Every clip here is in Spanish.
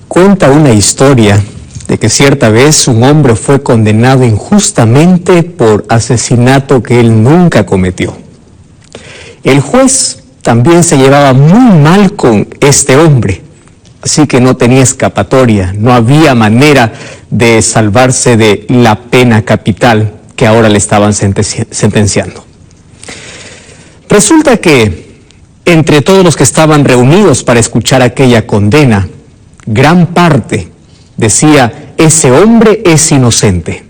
Cuenta una historia de que cierta vez un hombre fue condenado injustamente por asesinato que él nunca cometió. El juez también se llevaba muy mal con este hombre, así que no tenía escapatoria, no había manera de salvarse de la pena capital que ahora le estaban sentenciando. Resulta que entre todos los que estaban reunidos para escuchar aquella condena, gran parte decía, ese hombre es inocente.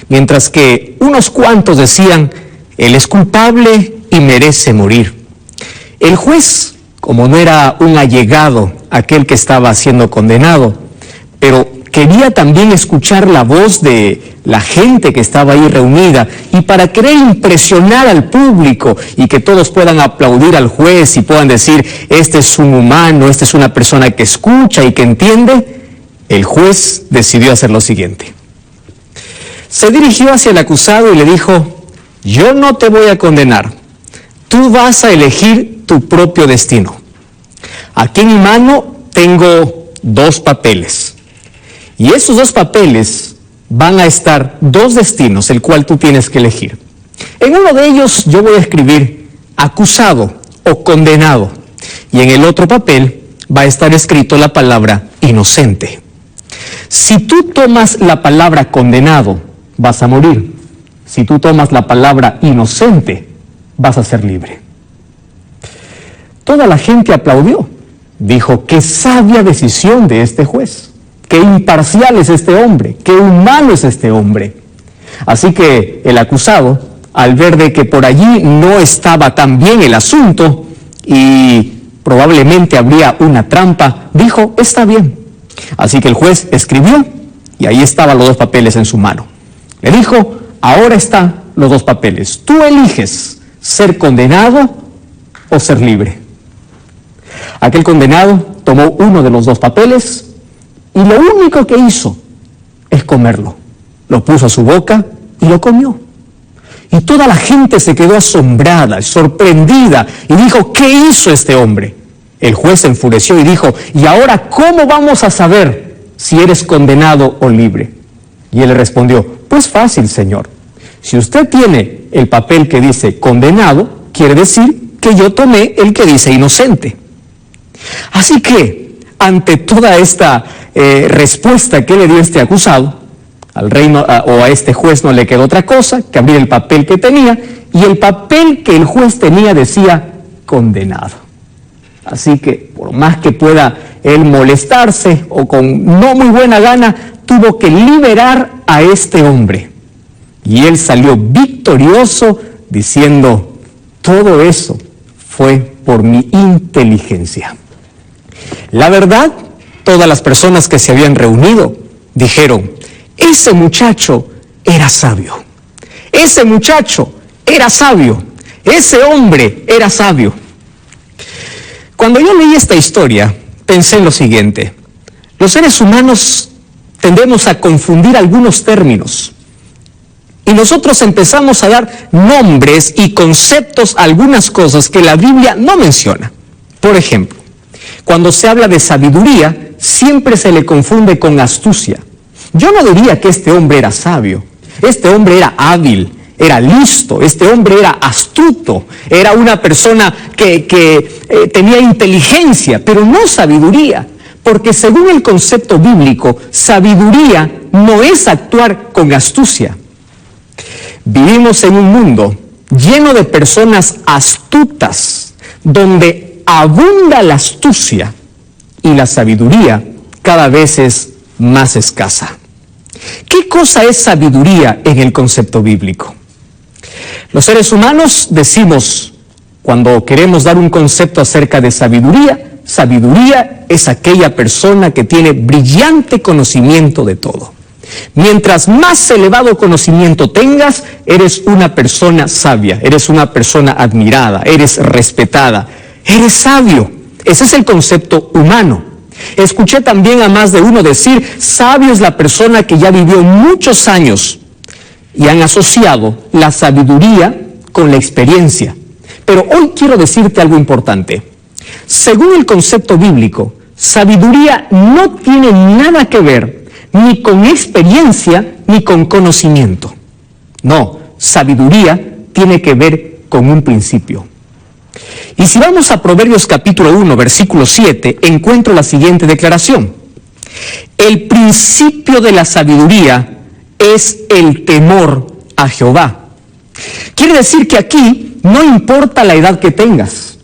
Mientras que unos cuantos decían, él es culpable y merece morir. El juez, como no era un allegado aquel que estaba siendo condenado, pero quería también escuchar la voz de la gente que estaba ahí reunida, y para querer impresionar al público y que todos puedan aplaudir al juez y puedan decir, este es un humano, esta es una persona que escucha y que entiende, el juez decidió hacer lo siguiente. Se dirigió hacia el acusado y le dijo, yo no te voy a condenar, tú vas a elegir tu propio destino. Aquí en mi mano tengo 2 papeles, y esos 2 papeles van a estar 2 destinos, el cual tú tienes que elegir. En uno de ellos yo voy a escribir acusado o condenado, y en el otro papel va a estar escrito la palabra inocente. Si tú tomas la palabra condenado, vas a morir. Si tú tomas la palabra inocente, vas a ser libre. Toda la gente aplaudió. Dijo, qué sabia decisión de este juez. Qué imparcial es este hombre, qué humano es este hombre. Así que el acusado, al ver de que por allí no estaba tan bien el asunto y probablemente habría una trampa, dijo, está bien. Así que el juez escribió y ahí estaban los 2 papeles en su mano. Le dijo, ahora están los 2 papeles. Tú eliges ser condenado o ser libre. Aquel condenado tomó uno de los 2 papeles y lo único que hizo es comerlo. Lo puso a su boca y lo comió. Y toda la gente se quedó asombrada, sorprendida, y dijo, ¿qué hizo este hombre? El juez se enfureció y dijo, ¿y ahora cómo vamos a saber si eres condenado o libre? Y él le respondió, pues fácil, señor. Si usted tiene el papel que dice condenado, quiere decir que yo tomé el que dice inocente. Así que, ante toda esta respuesta que le dio este acusado, al reino o a este juez no le quedó otra cosa que abrir el papel que tenía, y el papel que el juez tenía decía condenado. Así que, por más que pueda él molestarse o con no muy buena gana, tuvo que liberar a este hombre. Y él salió victorioso diciendo, todo eso fue por mi inteligencia. La verdad, todas las personas que se habían reunido dijeron, ese muchacho era sabio. Ese muchacho era sabio. Ese hombre era sabio. Cuando yo leí esta historia, pensé en lo siguiente. Los seres humanos tendemos a confundir algunos términos. Y nosotros empezamos a dar nombres y conceptos a algunas cosas que la Biblia no menciona. Por ejemplo, cuando se habla de sabiduría, siempre se le confunde con astucia. Yo no diría que este hombre era sabio. Este hombre era hábil, era listo, este hombre era astuto, era una persona que tenía inteligencia, pero no sabiduría. Porque según el concepto bíblico, sabiduría no es actuar con astucia. Vivimos en un mundo lleno de personas astutas, donde abunda la astucia y la sabiduría cada vez es más escasa. ¿Qué cosa es sabiduría en el concepto bíblico? Los seres humanos decimos, cuando queremos dar un concepto acerca de sabiduría, sabiduría es aquella persona que tiene brillante conocimiento de todo. Mientras más elevado conocimiento tengas, eres una persona sabia, eres una persona admirada, eres respetada, eres sabio. Ese es el concepto humano. Escuché también a más de uno decir, sabio es la persona que ya vivió muchos años, y han asociado la sabiduría con la experiencia. Pero hoy quiero decirte algo importante. Según el concepto bíblico, sabiduría no tiene nada que ver ni con experiencia ni con conocimiento. No, sabiduría tiene que ver con un principio. Y si vamos a Proverbios capítulo 1, versículo 7, encuentro la siguiente declaración. El principio de la sabiduría es el temor a Jehová. Quiere decir que aquí no importa la edad que tengas,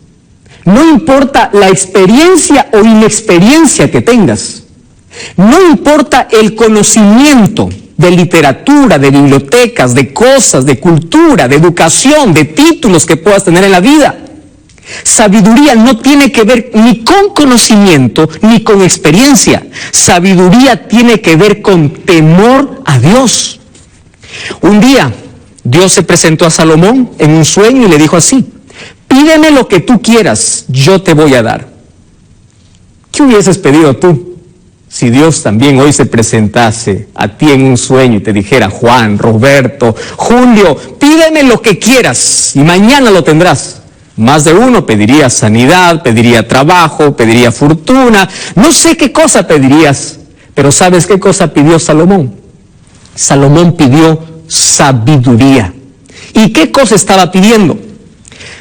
no importa la experiencia o inexperiencia que tengas, no importa el conocimiento de literatura, de bibliotecas, de cosas, de cultura, de educación, de títulos que puedas tener en la vida. Sabiduría no tiene que ver ni con conocimiento ni con experiencia. Sabiduría tiene que ver con temor a Dios. Un día, Dios se presentó a Salomón en un sueño y le dijo así: pídeme lo que tú quieras, yo te voy a dar. ¿Qué hubieses pedido tú si Dios también hoy se presentase a ti en un sueño y te dijera: Juan, Roberto, Julio, pídeme lo que quieras y mañana lo tendrás? Más de uno pediría sanidad, pediría trabajo, pediría fortuna, no sé qué cosa pedirías, pero ¿sabes qué cosa pidió Salomón? Salomón pidió sabiduría. ¿Y qué cosa estaba pidiendo?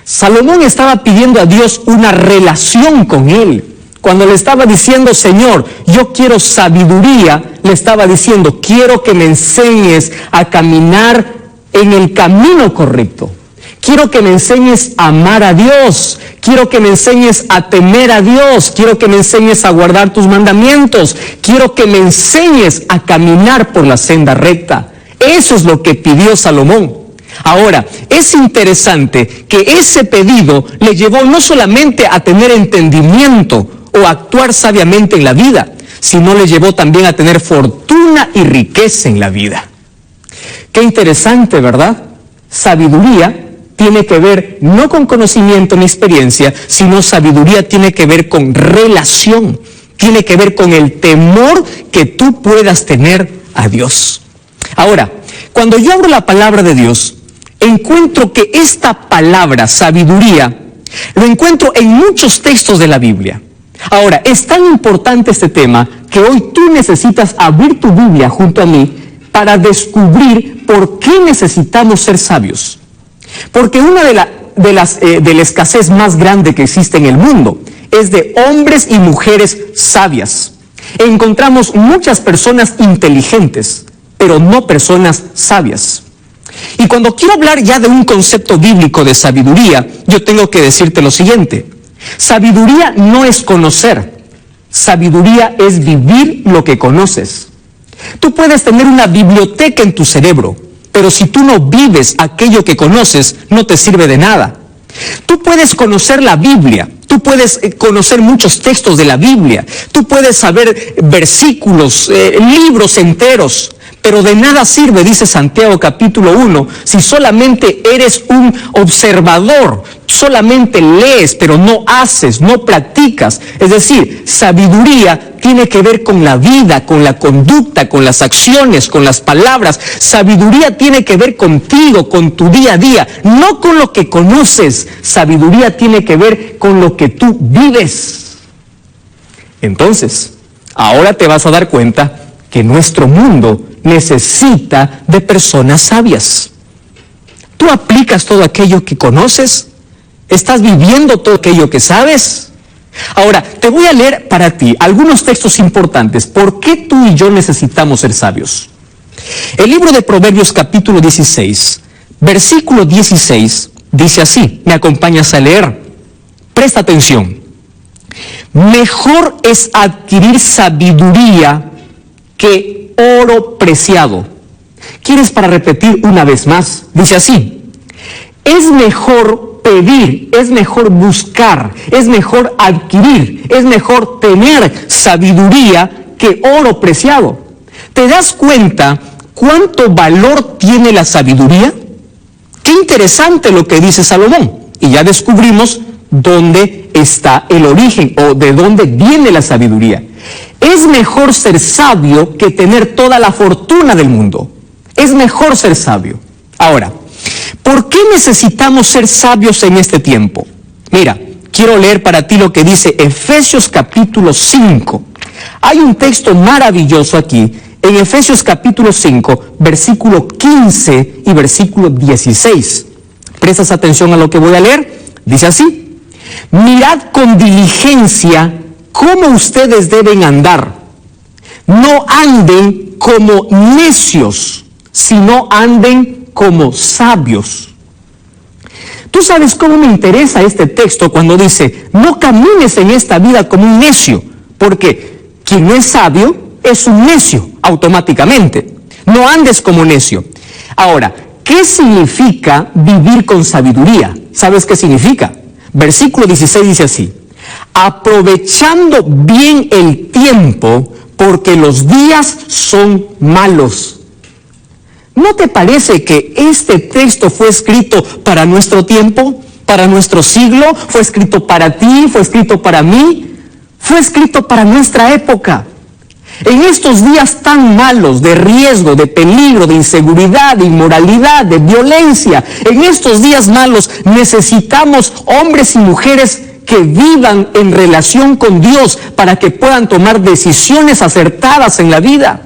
Salomón estaba pidiendo a Dios una relación con él. Cuando le estaba diciendo: Señor, yo quiero sabiduría, le estaba diciendo: quiero que me enseñes a caminar en el camino correcto. Quiero que me enseñes a amar a Dios. Quiero que me enseñes a temer a Dios. Quiero que me enseñes a guardar tus mandamientos. Quiero que me enseñes a caminar por la senda recta. Eso es lo que pidió Salomón. Ahora, es interesante que ese pedido le llevó no solamente a tener entendimiento o a actuar sabiamente en la vida, sino le llevó también a tener fortuna y riqueza en la vida. Qué interesante, ¿verdad? Sabiduría tiene que ver no con conocimiento ni experiencia, sino sabiduría tiene que ver con relación, tiene que ver con el temor que tú puedas tener a Dios. Ahora, cuando yo abro la palabra de Dios, encuentro que esta palabra, sabiduría, lo encuentro en muchos textos de la Biblia. Ahora, es tan importante este tema que hoy tú necesitas abrir tu Biblia junto a mí para descubrir por qué necesitamos ser sabios. Porque una de la escasez más grande que existe en el mundo es de hombres y mujeres sabias. Encontramos muchas personas inteligentes, pero no personas sabias. Y cuando quiero hablar ya de un concepto bíblico de sabiduría, yo tengo que decirte lo siguiente: sabiduría no es conocer, sabiduría es vivir lo que conoces. Tú puedes tener una biblioteca en tu cerebro, pero si tú no vives aquello que conoces, no te sirve de nada. Tú puedes conocer la Biblia, tú puedes conocer muchos textos de la Biblia, tú puedes saber versículos, libros enteros, pero de nada sirve, dice Santiago capítulo 1, si solamente eres un observador, solamente lees, pero no haces, no practicas. Es decir, sabiduría tiene que ver con la vida, con la conducta, con las acciones, con las palabras. Sabiduría tiene que ver contigo, con tu día a día, no con lo que conoces. Sabiduría tiene que ver con lo que tú vives. Entonces, ahora te vas a dar cuenta que nuestro mundo necesita de personas sabias. ¿Tú aplicas todo aquello que conoces? ¿Estás viviendo todo aquello que sabes? Ahora, te voy a leer para ti algunos textos importantes. ¿Por qué tú y yo necesitamos ser sabios? El libro de Proverbios capítulo 16, versículo 16, dice así. ¿Me acompañas a leer? Presta atención. Mejor es adquirir sabiduría que oro preciado. ¿Quieres para repetir una vez más? Dice así: es mejor pedir, es mejor buscar, es mejor adquirir, es mejor tener sabiduría que oro preciado. ¿Te das cuenta cuánto valor tiene la sabiduría? Qué interesante lo que dice Salomón. Y ya descubrimos dónde está el origen o de dónde viene la sabiduría. Es mejor ser sabio que tener toda la fortuna del mundo. Es mejor ser sabio. Ahora, ¿por qué necesitamos ser sabios en este tiempo? Mira, quiero leer para ti lo que dice Efesios capítulo 5. Hay un texto maravilloso aquí, en Efesios capítulo 5, versículo 15 y versículo 16. ¿Prestas atención a lo que voy a leer? Dice así: mirad con diligencia cómo ustedes deben andar. No anden como necios, sino anden como sabios. Tú sabes cómo me interesa este texto cuando dice, no camines en esta vida como un necio, porque quien no es sabio es un necio automáticamente. No andes como necio. Ahora, ¿qué significa vivir con sabiduría? ¿Sabes qué significa? Versículo 16 dice así: aprovechando bien el tiempo, porque los días son malos. ¿No te parece que este texto fue escrito para nuestro tiempo, para nuestro siglo? ¿Fue escrito para ti? ¿Fue escrito para mí? Fue escrito para nuestra época. En estos días tan malos, de riesgo, de peligro, de inseguridad, de inmoralidad, de violencia, en estos días malos necesitamos hombres y mujeres que vivan en relación con Dios para que puedan tomar decisiones acertadas en la vida.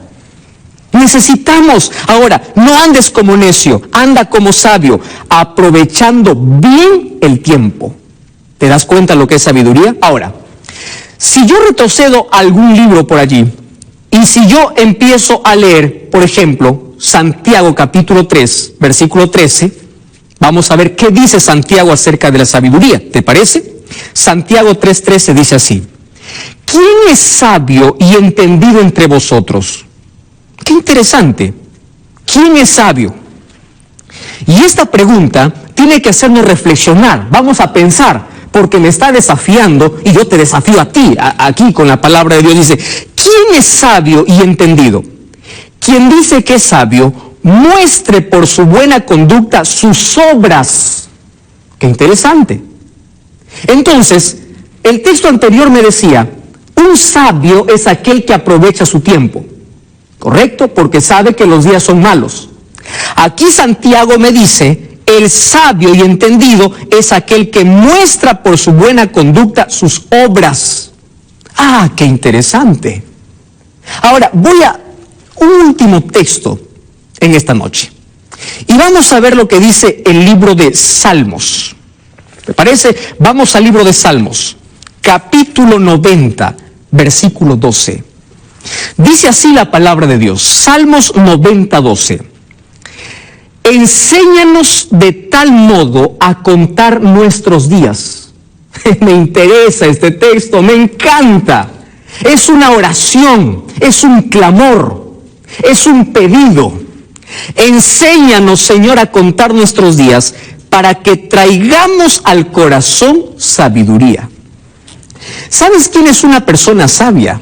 Necesitamos. Ahora, no andes como necio, anda como sabio, aprovechando bien el tiempo. ¿Te das cuenta lo que es sabiduría? Ahora, si yo retrocedo algún libro por allí, y si yo empiezo a leer, por ejemplo, Santiago capítulo 3, versículo 13, vamos a ver qué dice Santiago acerca de la sabiduría. ¿Te parece? Santiago 3:13 dice así: ¿quién es sabio y entendido entre vosotros? Qué interesante. ¿Quién es sabio? Y esta pregunta tiene que hacernos reflexionar. Vamos a pensar, porque me está desafiando y yo te desafío a ti. Aquí con la palabra de Dios dice, ¿quién es sabio y entendido? Quien dice que es sabio, muestre por su buena conducta sus obras. Qué interesante. Entonces, el texto anterior me decía, un sabio es aquel que aprovecha su tiempo. ¿Correcto? Porque sabe que los días son malos. Aquí Santiago me dice, el sabio y entendido es aquel que muestra por su buena conducta sus obras. ¡Ah, qué interesante! Ahora, voy a un último texto en esta noche. Y vamos a ver lo que dice el libro de Salmos. ¿Te parece? Vamos al libro de Salmos, capítulo 90, versículo 12. Dice así la palabra de Dios, Salmos 90, 12. Enséñanos de tal modo a contar nuestros días. Me interesa este texto, me encanta. Es una oración, es un clamor, es un pedido. Enséñanos, Señor, a contar nuestros días para que traigamos al corazón sabiduría. ¿Sabes quién es una persona sabia?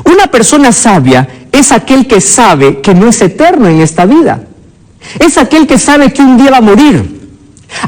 Una persona sabia es aquel que sabe que no es eterno en esta vida. Es aquel que sabe que un día va a morir.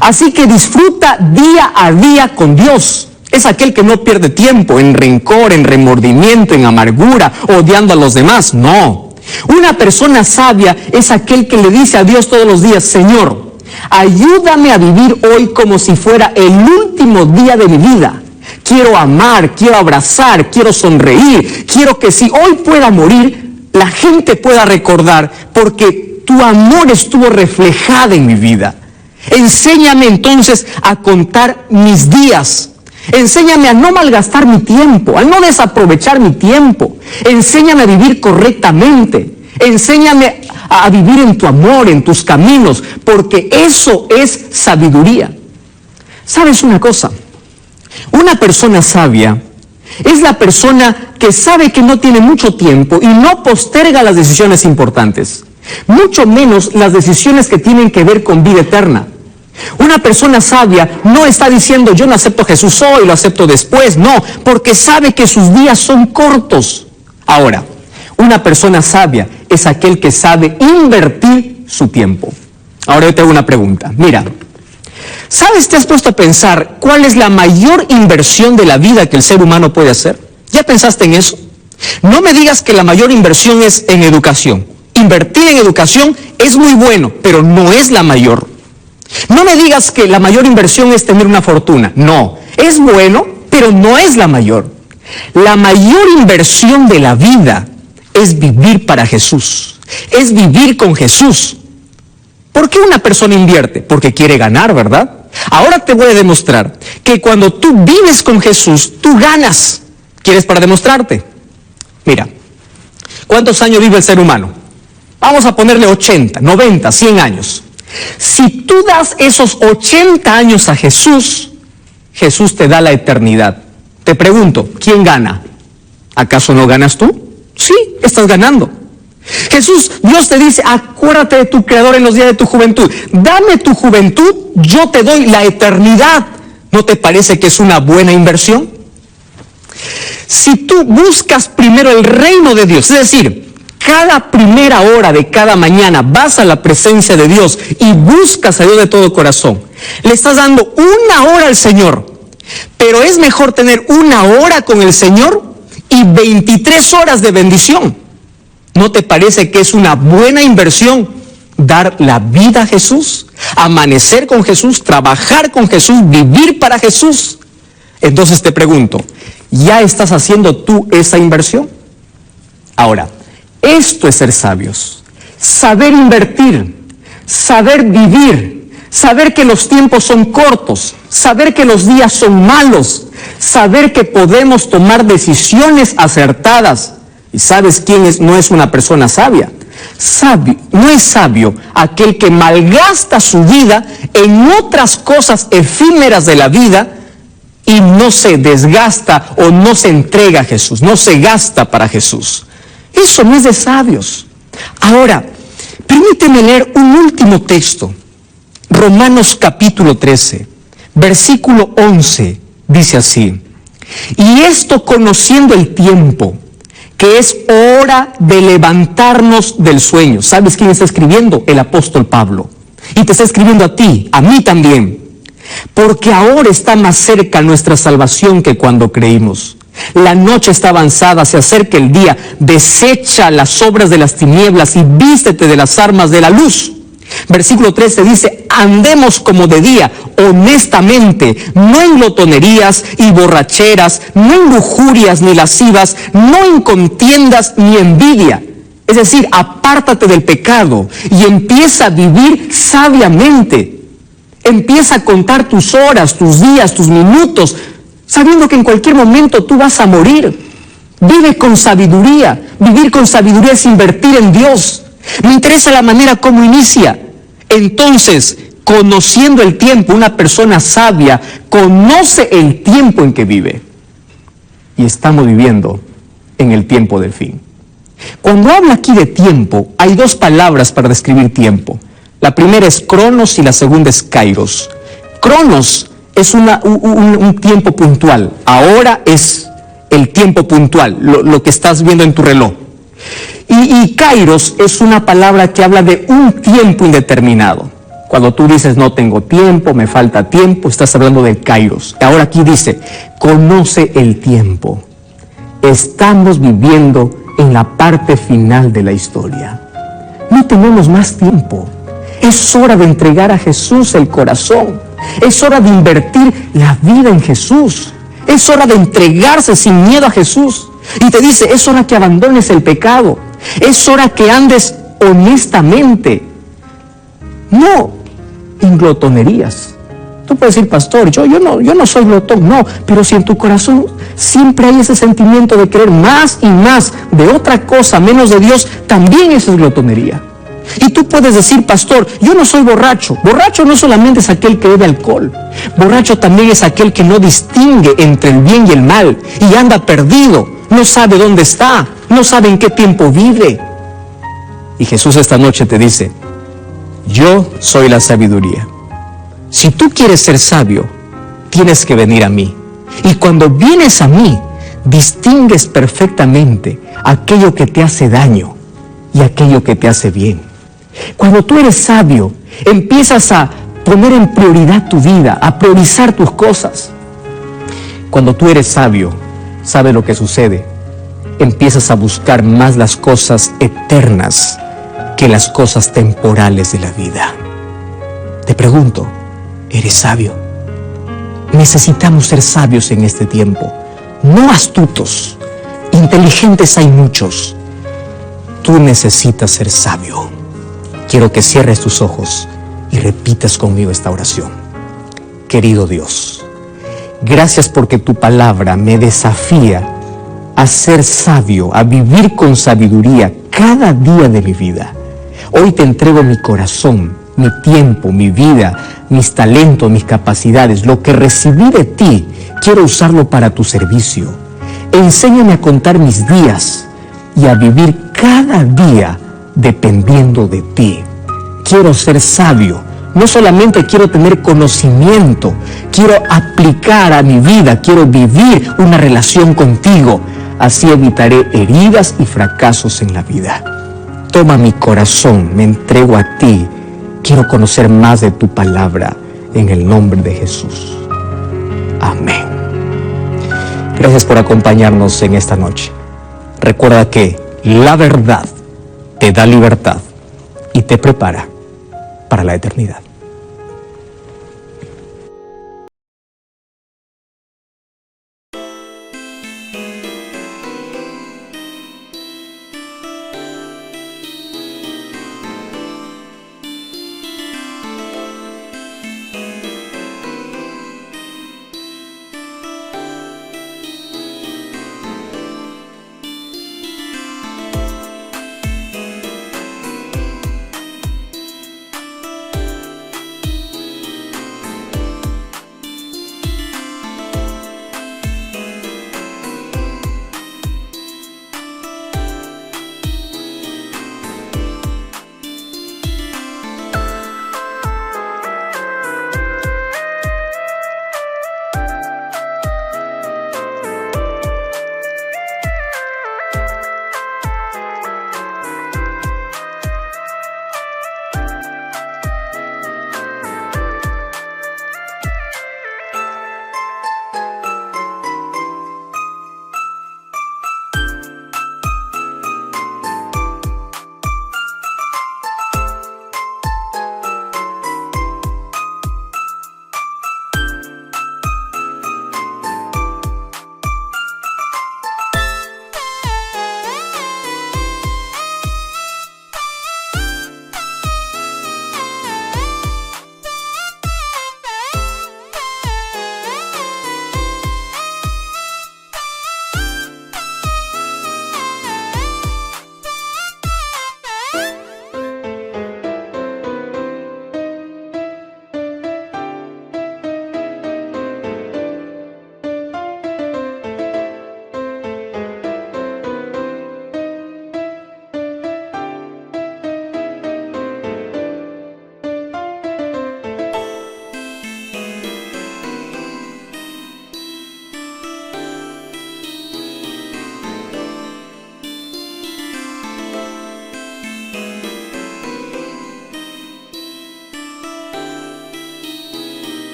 Así que disfruta día a día con Dios. Es aquel que no pierde tiempo en rencor, en remordimiento, en amargura, odiando a los demás. No. Una persona sabia es aquel que le dice a Dios todos los días, Señor, ayúdame a vivir hoy como si fuera el último día de mi vida. Quiero amar, quiero abrazar, quiero sonreír. Quiero que si hoy pueda morir, la gente pueda recordar, porque tu amor estuvo reflejado en mi vida. Enséñame entonces a contar mis días. Enséñame a no malgastar mi tiempo, a no desaprovechar mi tiempo. Enséñame a vivir correctamente. Enséñame a vivir en tu amor, en tus caminos, porque eso es sabiduría. ¿Sabes una cosa? Una persona sabia es la persona que sabe que no tiene mucho tiempo y no posterga las decisiones importantes, mucho menos las decisiones que tienen que ver con vida eterna. Una persona sabia no está diciendo yo no acepto a Jesús hoy, lo acepto después, no, porque sabe que sus días son cortos. Ahora, una persona sabia es aquel que sabe invertir su tiempo. Ahora yo te hago una pregunta, mira, ¿sabes? ¿Te has puesto a pensar cuál es la mayor inversión de la vida que el ser humano puede hacer? ¿Ya pensaste en eso? No me digas que la mayor inversión es en educación. Invertir en educación es muy bueno, pero no es la mayor. No me digas que la mayor inversión es tener una fortuna. No, es bueno, pero no es la mayor. La mayor inversión de la vida es vivir para Jesús, es vivir con Jesús. ¿Por qué una persona invierte? Porque quiere ganar, ¿verdad? Ahora te voy a demostrar que cuando tú vives con Jesús, tú ganas. ¿Quieres para demostrarte? Mira, ¿cuántos años vive el ser humano? Vamos a ponerle 80, 90, 100 años. Si tú das esos 80 años a Jesús, Jesús te da la eternidad. Te pregunto, ¿quién gana? ¿Acaso no ganas tú? Sí, estás ganando. Jesús, Dios te dice, acuérdate de tu Creador en los días de tu juventud. Dame tu juventud, yo te doy la eternidad. ¿No te parece que es una buena inversión? Si tú buscas primero el reino de Dios, es decir, cada primera hora de cada mañana vas a la presencia de Dios y buscas a Dios de todo corazón, le estás dando una hora al Señor. Pero es mejor tener una hora con el Señor y 23 horas de bendición. ¿No te parece que es una buena inversión dar la vida a Jesús, amanecer con Jesús, trabajar con Jesús, vivir para Jesús? Entonces te pregunto, ¿ya estás haciendo tú esa inversión? Ahora, esto es ser sabios, saber invertir, saber vivir, saber que los tiempos son cortos, saber que los días son malos, saber que podemos tomar decisiones acertadas. ¿Y sabes quién no es una persona sabia? Sabio, no es sabio aquel que malgasta su vida en otras cosas efímeras de la vida y no se desgasta o no se entrega a Jesús, no se gasta para Jesús. Eso no es de sabios. Ahora, permíteme leer un último texto. Romanos capítulo 13, versículo 11, dice así: y esto conociendo el tiempo, que es hora de levantarnos del sueño. ¿Sabes quién está escribiendo? El apóstol Pablo. Y te está escribiendo a ti, a mí también. Porque ahora está más cerca nuestra salvación que cuando creímos. La noche está avanzada, se acerca el día. Desecha las obras de las tinieblas y vístete de las armas de la luz. Versículo 13 dice: andemos como de día, honestamente, no en glotonerías y borracheras, no en lujurias ni lascivas, no en contiendas ni envidia. Es decir, apártate del pecado y empieza a vivir sabiamente. Empieza a contar tus horas, tus días, tus minutos, sabiendo que en cualquier momento tú vas a morir. Vive con sabiduría. Vivir con sabiduría es invertir en Dios. Me interesa la manera como inicia. Entonces, conociendo el tiempo, una persona sabia conoce el tiempo en que vive. Y estamos viviendo en el tiempo del fin. Cuando habla aquí de tiempo, hay dos palabras para describir tiempo. La primera es cronos y la segunda es kairos. Cronos es un tiempo puntual. Ahora es el tiempo puntual, lo que estás viendo en tu reloj. Y kairos es una palabra que habla de un tiempo indeterminado. Cuando tú dices no tengo tiempo, me falta tiempo, estás hablando de kairos. Ahora aquí dice, conoce el tiempo. Estamos viviendo en la parte final de la historia. No tenemos más tiempo. Es hora de entregar a Jesús el corazón. Es hora de invertir la vida en Jesús. Es hora de entregarse sin miedo a Jesús. Y te dice, es hora que abandones el pecado. Es hora que andes honestamente. No en glotonerías. Tú puedes decir, pastor, yo no soy glotón. No, pero si en tu corazón siempre hay ese sentimiento de querer más y más de otra cosa, menos de Dios, también eso es glotonería. Y tú puedes decir, pastor, yo no soy borracho. Borracho no solamente es aquel que bebe alcohol. Borracho también es aquel que no distingue entre el bien y el mal y anda perdido. No sabe dónde está, no sabe en qué tiempo vive. Y Jesús esta noche te dice, yo soy la sabiduría. Si tú quieres ser sabio, tienes que venir a mí. Y cuando vienes a mí, distingues perfectamente aquello que te hace daño y aquello que te hace bien. Cuando tú eres sabio, empiezas a poner en prioridad tu vida, a priorizar tus cosas. Cuando tú eres sabio, ¿sabe lo que sucede? Empiezas a buscar más las cosas eternas que las cosas temporales de la vida. Te pregunto, ¿eres sabio? Necesitamos ser sabios en este tiempo, no astutos. Inteligentes hay muchos. Tú necesitas ser sabio. Quiero que cierres tus ojos y repitas conmigo esta oración. Querido Dios, gracias porque tu palabra me desafía a ser sabio, a vivir con sabiduría cada día de mi vida. Hoy te entrego mi corazón, mi tiempo, mi vida, mis talentos, mis capacidades. Lo que recibí de ti, quiero usarlo para tu servicio. Enséñame a contar mis días y a vivir cada día dependiendo de ti. Quiero ser sabio. No solamente quiero tener conocimiento, quiero aplicar a mi vida, quiero vivir una relación contigo. Así evitaré heridas y fracasos en la vida. Toma mi corazón, me entrego a ti. Quiero conocer más de tu palabra en el nombre de Jesús. Amén. Gracias por acompañarnos en esta noche. Recuerda que la verdad te da libertad y te prepara para la eternidad.